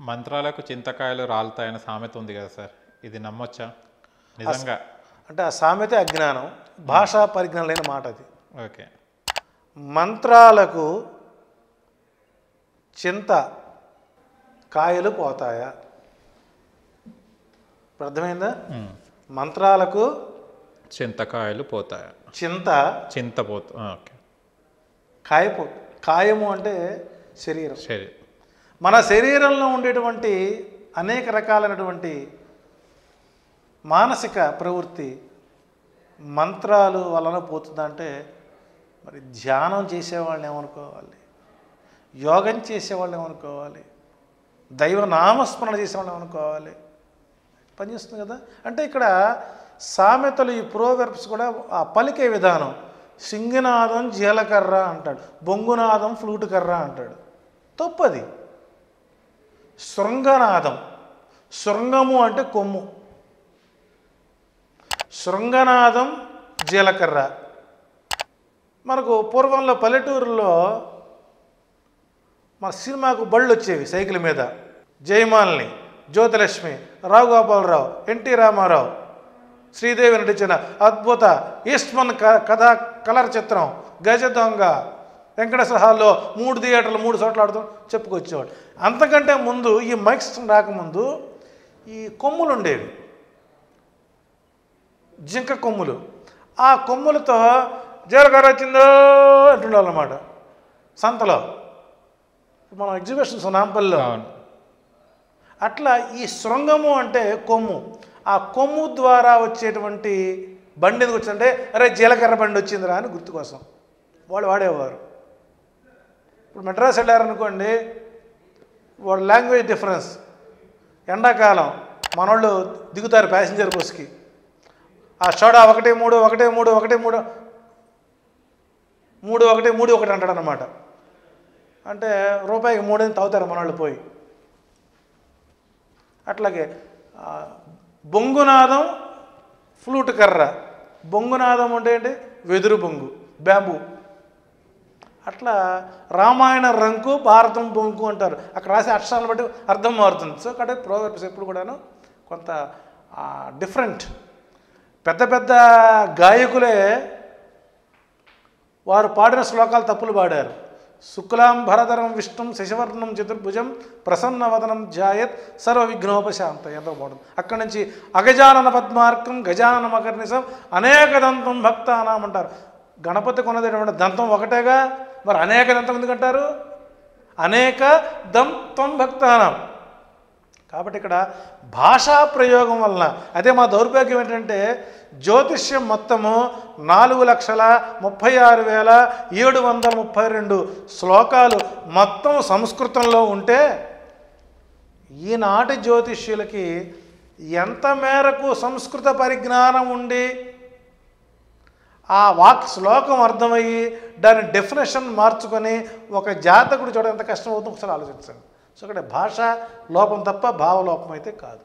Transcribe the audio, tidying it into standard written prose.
మంత్రాలకు చింతకాయలు రాలుతాయని సామెత ఉంది కదా సార్, ఇది నమ్మొచ్చా నిజంగా? అంటే ఆ సామెత అజ్ఞానం, భాషా పరిజ్ఞానం లేని మాట అది. ఓకే. మంత్రాలకు చింత కాయలు పోతాయా? అర్థమైందా? మంత్రాలకు చింతకాయలు పోతాయా? చింత పోతా. ఓకే. కాయము అంటే శరీరం. సరే. మన శరీరంలో ఉండేటువంటి అనేక రకాలైనటువంటి మానసిక ప్రవృత్తి మంత్రాలు వలన పోతుందంటే మరి ధ్యానం చేసేవాళ్ళని ఏమనుకోవాలి, యోగం చేసేవాళ్ళని ఏమనుకోవాలి, దైవ నామస్మరణ చేసేవాళ్ళని ఏమనుకోవాలి? పనిచేస్తుంది కదా. అంటే ఇక్కడ సామెతలు, ఈ ప్రోవెర్బ్స్ కూడా ఆ పలికే విధానం, సింగినాదం జీలకర్ర అంటాడు, బొంగునాదం ఫ్లూట్ కర్ర అంటాడు. తప్పది. శృంగనాదం, శృంగము అంటే కొమ్ము, శృంగనాదం జీలకర్ర. మనకు పూర్వంలో పల్లెటూరులో మన సినిమాకు బళ్ళు వచ్చేవి సైకిల్ మీద, జయమాలిని, జ్యోతిలక్ష్మి, రావు గోపాలరావు, ఎన్టీ రామారావు, శ్రీదేవి నటించిన అద్భుత ఈస్ట్మన్ కథా కలర్ చిత్రం గజ దొంగ, వెంకటేశ్వర హాల్లో 3 థియేటర్లు 3 చోట్ల ఆడుతూ చెప్పుకొచ్చేవాడు. అంతకంటే ముందు ఈ మైక్స్ రాకముందు ఈ కొమ్ములు ఉండేవి, జింక కొమ్ములు. ఆ కొమ్ములతో జీలకర్ర వచ్చిందో అంటుండాలి అన్నమాట సంతలో. మనం ఎగ్జిబిషన్స్ నాంపల్లిలో అట్లా. ఈ శృంగము అంటే కొమ్ము. ఆ కొమ్ము ద్వారా వచ్చేటువంటి బండి ఎందుకు వచ్చిందంటే, అరే జీలకర్ర బండి వచ్చిందిరా అని గుర్తు కోసం వాళ్ళు వాడేవారు. ఇప్పుడు మెడ్రాస్ వెళ్ళారనుకోండి, వాడు లాంగ్వేజ్ డిఫరెన్స్. ఎండాకాలం మనోళ్ళు దిగుతారు ప్యాసింజర్ బస్కి, ఆ సోడా 1 అంటాడు అన్నమాట. అంటే రూపాయికి 3 తాగుతారు మనోళ్ళు పోయి. అట్లాగే బొంగునాదం ఫ్లూట్ కర్ర. బొంగునాదం అంటే ఏంటి? వెదురు బొంగు, బ్యాంబూ. అట్లా రామాయణ రంకు, భారతం బొంకు అంటారు. అక్కడ రాసే అక్షరాలను బట్టి అర్థం మారుతుంది. సో కాబట్టి ప్రోవర్బ్స్ ఎప్పుడు కూడాను కొంత డిఫరెంట్. పెద్ద పెద్ద గాయకులే వారు పాడిన శ్లోకాలు తప్పులు పాడారు. శుక్లాం భరధరం విష్ణుం శశివర్ణం చతుర్భుజం ప్రసన్నవదనం ధ్యాయత్ సర్వ విఘ్నోపశాంత. ఎంతో బాగుంటుంది. అక్కడి నుంచి అగజానన పద్మార్కం గజానన మకర్నిశం అనేక దంతం భక్తానాం అంటారు. గణపతికి ఉన్నది దంతం ఒకటేగా, మరి అనేక దంతం ఎందుకంటారు? అనేక దంతం భక్తానాం. కాబట్టి ఇక్కడ భాషా ప్రయోగం వలన, అదే మా దౌర్భాగ్యం ఏంటంటే జ్యోతిష్యం మొత్తము 4,36,732 శ్లోకాలు మొత్తం సంస్కృతంలో ఉంటే ఈనాటి జ్యోతిష్యులకి ఎంత మేరకు సంస్కృత పరిజ్ఞానం ఉండి ఆ శ్లోకం అర్థమయ్యి దాని డెఫినేషన్ మార్చుకొని ఒక జాతకుడు చూడ ఎంత కష్టం అవుతుందో ఒకసారి ఆలోచించండి. సో ఇక్కడ భాష లోపం తప్ప భావలోపం అయితే కాదు.